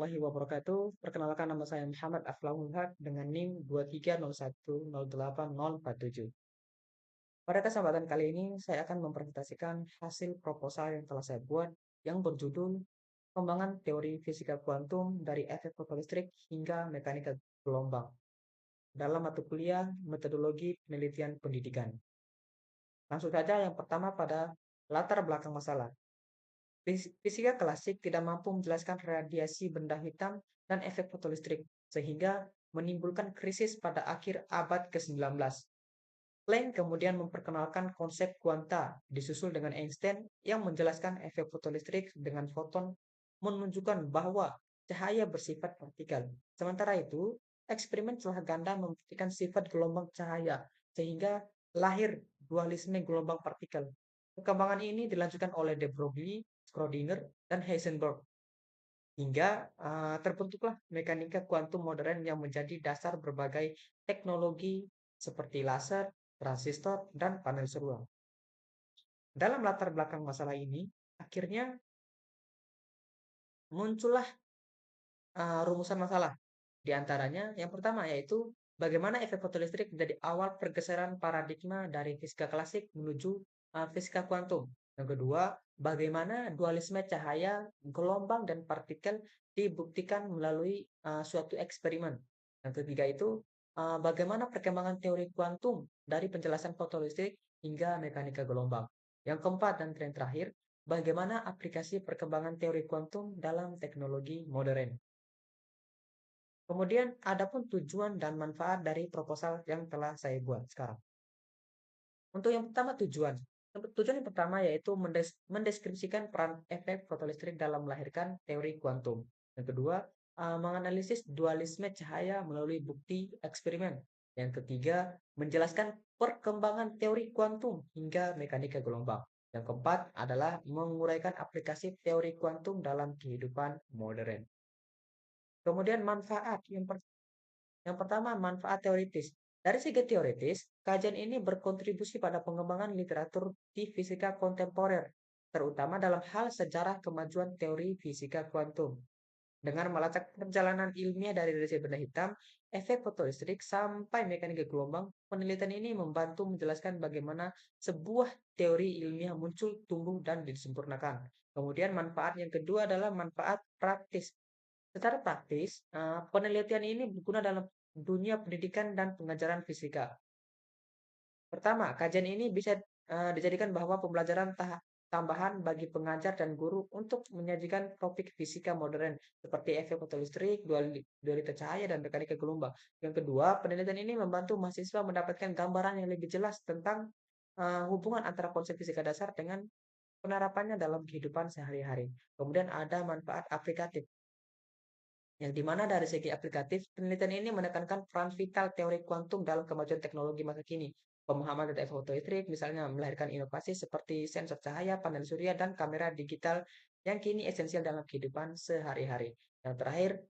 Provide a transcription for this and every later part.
warahmatullahi wabarakatuh. Perkenalkan nama saya Muhammad Aflahul Haq dengan NIM 230108047. Pada kesempatan kali ini saya akan mempresentasikan hasil proposal yang telah saya buat yang berjudul Pengembangan Teori Fisika Kuantum dari Efek Fotolistrik hingga Mekanika Gelombang dalam mata kuliah Metodologi Penelitian Pendidikan. Langsung saja yang pertama pada latar belakang masalah. Fisika klasik tidak mampu menjelaskan radiasi benda hitam dan efek fotolistrik, sehingga menimbulkan krisis pada akhir abad ke-19. Planck kemudian memperkenalkan konsep kuanta, disusul dengan Einstein yang menjelaskan efek fotolistrik dengan foton, menunjukkan bahwa cahaya bersifat partikel. Sementara itu, eksperimen celah ganda membuktikan sifat gelombang cahaya, sehingga lahir dualisme gelombang partikel. Perkembangan ini dilanjutkan oleh de Broglie, Schrödinger, dan Heisenberg, hingga terbentuklah mekanika kuantum modern yang menjadi dasar berbagai teknologi seperti laser, transistor, dan panel surya. Dalam latar belakang masalah ini, akhirnya muncullah rumusan masalah. Di antaranya, yang pertama yaitu bagaimana efek fotolistrik menjadi awal pergeseran paradigma dari fisika klasik menuju fisika kuantum. Yang kedua, bagaimana dualisme cahaya, gelombang, dan partikel dibuktikan melalui suatu eksperimen. Yang ketiga itu, bagaimana perkembangan teori kuantum dari penjelasan fotolistrik hingga mekanika gelombang. Yang keempat dan terakhir, bagaimana aplikasi perkembangan teori kuantum dalam teknologi modern. Kemudian adapun tujuan dan manfaat dari proposal yang telah saya buat sekarang. Untuk yang pertama tujuan. Tujuan yang pertama yaitu mendeskripsikan peran efek fotolistrik dalam melahirkan teori kuantum. Yang kedua, menganalisis dualisme cahaya melalui bukti eksperimen. Yang ketiga, menjelaskan perkembangan teori kuantum hingga mekanika gelombang. Yang keempat adalah menguraikan aplikasi teori kuantum dalam kehidupan modern. Kemudian manfaat yang pertama, manfaat teoritis. Dari segi teoritis, kajian ini berkontribusi pada pengembangan literatur di fisika kontemporer, terutama dalam hal sejarah kemajuan teori fisika kuantum. Dengan melacak perjalanan ilmiah dari radiasi benda hitam, efek fotolistrik, sampai mekanika gelombang, penelitian ini membantu menjelaskan bagaimana sebuah teori ilmiah muncul, tumbuh, dan disempurnakan. Kemudian manfaat yang kedua adalah manfaat praktis. Secara praktis, penelitian ini berguna dalam dunia pendidikan dan pengajaran fisika. Pertama, kajian ini bisa dijadikan bahwa pembelajaran tambahan bagi pengajar dan guru untuk menyajikan topik fisika modern seperti efek fotolistrik, dualitas cahaya, dan mekanika gelombang. Yang kedua, penelitian ini membantu mahasiswa mendapatkan gambaran yang lebih jelas tentang hubungan antara konsep fisika dasar dengan penerapannya dalam kehidupan sehari-hari. Kemudian ada manfaat aplikatif, yang dimana dari segi aplikatif, penelitian ini menekankan peran vital teori kuantum dalam kemajuan teknologi masa kini. Pemahaman data fotoelektrik, misalnya melahirkan inovasi seperti sensor cahaya, panel surya, dan kamera digital yang kini esensial dalam kehidupan sehari-hari. Yang terakhir,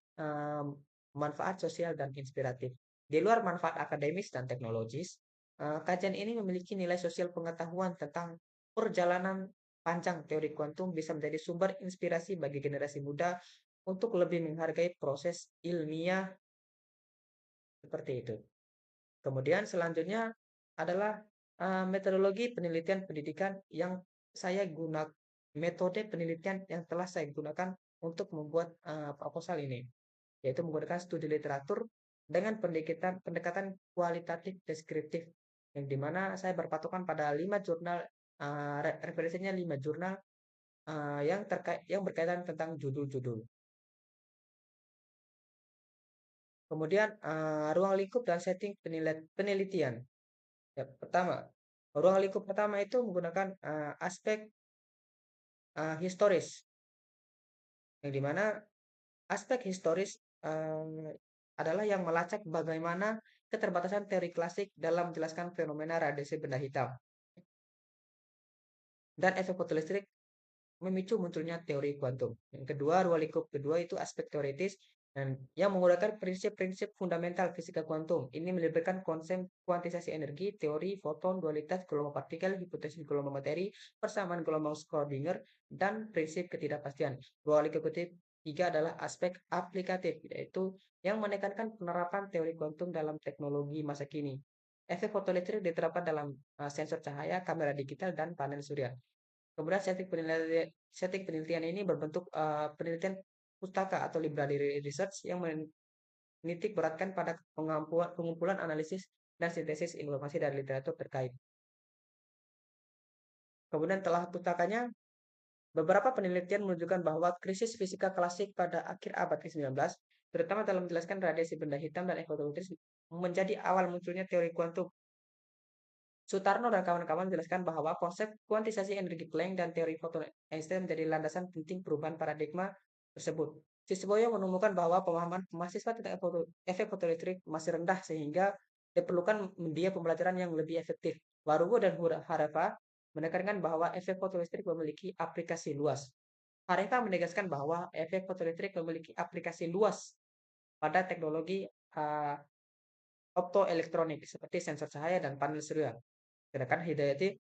manfaat sosial dan inspiratif. Di luar manfaat akademis dan teknologis, kajian ini memiliki nilai sosial pengetahuan tentang perjalanan panjang teori kuantum bisa menjadi sumber inspirasi bagi generasi muda untuk lebih menghargai proses ilmiah seperti itu. Kemudian selanjutnya adalah metodologi penelitian pendidikan yang saya gunakan, metode penelitian yang telah saya gunakan untuk membuat proposal ini, yaitu menggunakan studi literatur dengan pendekatan kualitatif deskriptif, yang dimana saya berpatokan pada 5 jurnal, referensinya 5 jurnal yang berkaitan tentang judul-judul. Kemudian ruang lingkup dan setting penelitian. Ya, pertama, ruang lingkup pertama itu menggunakan aspek historis, yang dimana aspek historis adalah yang melacak bagaimana keterbatasan teori klasik dalam menjelaskan fenomena radiasi benda hitam dan efek fotolistrik memicu munculnya teori kuantum. Yang kedua, ruang lingkup kedua itu aspek teoritis dan yang menggunakan prinsip-prinsip fundamental fisika kuantum. Ini melibatkan konsep kuantisasi energi, teori foton, dualitas gelombang partikel, hipotesis gelombang materi, persamaan gelombang Schrödinger, dan prinsip ketidakpastian. Ruang lingkup Tiga adalah aspek aplikatif, yaitu yang menekankan penerapan teori kuantum dalam teknologi masa kini. Efek fotoelektrik diterapkan dalam sensor cahaya, kamera digital, dan panel surya. Kemudian setting penelitian ini berbentuk penelitian pustaka atau library research yang menitik beratkan pada pengumpulan analisis dan sintesis informasi dari literatur terkait. Kemudian telah pustakanya, beberapa penelitian menunjukkan bahwa krisis fisika klasik pada akhir abad ke-19, terutama dalam menjelaskan radiasi benda hitam dan fotoelektrik, menjadi awal munculnya teori kuantum. Sutarno dan kawan-kawan menjelaskan bahwa konsep kuantisasi energi Planck dan teori foton Einstein menjadi landasan penting perubahan paradigma tersebut. Siswoyo menemukan bahwa pemahaman mahasiswa tentang efek fotoelektrik masih rendah sehingga diperlukan media pembelajaran yang lebih efektif. Warugo dan Hareva menekankan bahwa efek fotoelektrik memiliki aplikasi luas. Hareva menegaskan bahwa efek fotoelektrik memiliki aplikasi luas pada teknologi optoelektronik seperti sensor cahaya dan panel surya. Sedangkan Hidayati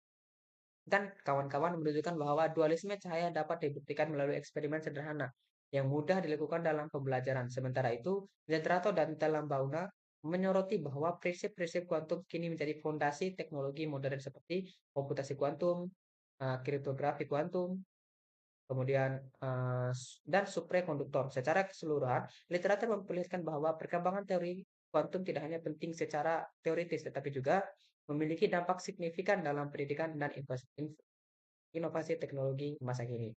dan kawan-kawan menunjukkan bahwa dualisme cahaya dapat dibuktikan melalui eksperimen sederhana yang mudah dilakukan dalam pembelajaran. Sementara itu, Zentrato dan Telambauna menyoroti bahwa prinsip-prinsip kuantum kini menjadi fondasi teknologi modern seperti komputasi kuantum, kriptografi kuantum, kemudian dan suprakonduktor. Secara keseluruhan, literatur memperlihatkan bahwa perkembangan teori kuantum tidak hanya penting secara teoritis, tetapi juga memiliki dampak signifikan dalam pendidikan dan inovasi teknologi masa kini.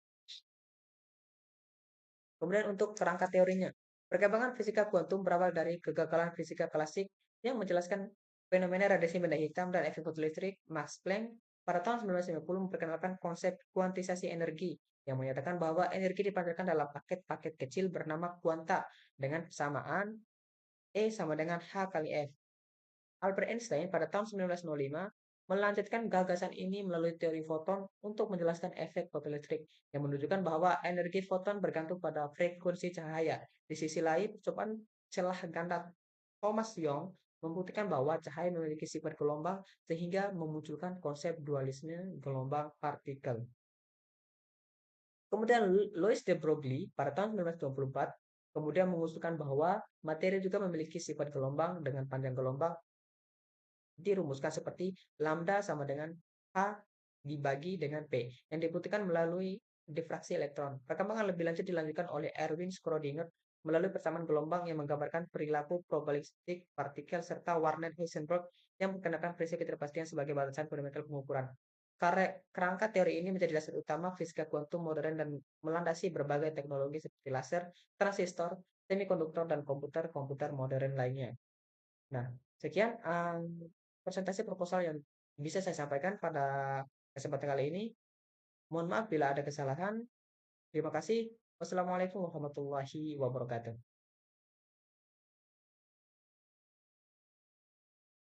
Kemudian untuk kerangka teorinya, perkembangan fisika kuantum berawal dari kegagalan fisika klasik yang menjelaskan fenomena radiasi benda hitam dan efek fotoelektrik. Max Planck pada tahun 1950 memperkenalkan konsep kuantisasi energi yang menyatakan bahwa energi dipancarkan dalam paket-paket kecil bernama kuanta dengan persamaan E sama dengan H kali F. Albert Einstein pada tahun 1905 melanjutkan gagasan ini melalui teori foton untuk menjelaskan efek fotoelektrik yang menunjukkan bahwa energi foton bergantung pada frekuensi cahaya. Di sisi lain, percobaan celah ganda Thomas Young membuktikan bahwa cahaya memiliki sifat gelombang sehingga memunculkan konsep dualisme gelombang partikel. Kemudian Louis de Broglie pada tahun 1924 kemudian mengusulkan bahwa materi juga memiliki sifat gelombang dengan panjang gelombang dirumuskan seperti lambda sama dengan H dibagi dengan P yang dibuktikan melalui difraksi elektron. Perkembangan lebih lanjut dilanjutkan oleh Erwin Schrödinger melalui persamaan gelombang yang menggambarkan perilaku probabilistik partikel serta Warner-Heisenberg yang menggunakan prinsip ketidakpastian sebagai batasan fundamental pengukuran. Kerangka teori ini menjadi dasar utama fisika kuantum modern dan melandasi berbagai teknologi seperti laser, transistor, semikonduktor, dan komputer-komputer modern lainnya. Nah, sekian presentasi proposal yang bisa saya sampaikan pada kesempatan kali ini. Mohon maaf bila ada kesalahan. Terima kasih. Wassalamualaikum warahmatullahi wabarakatuh.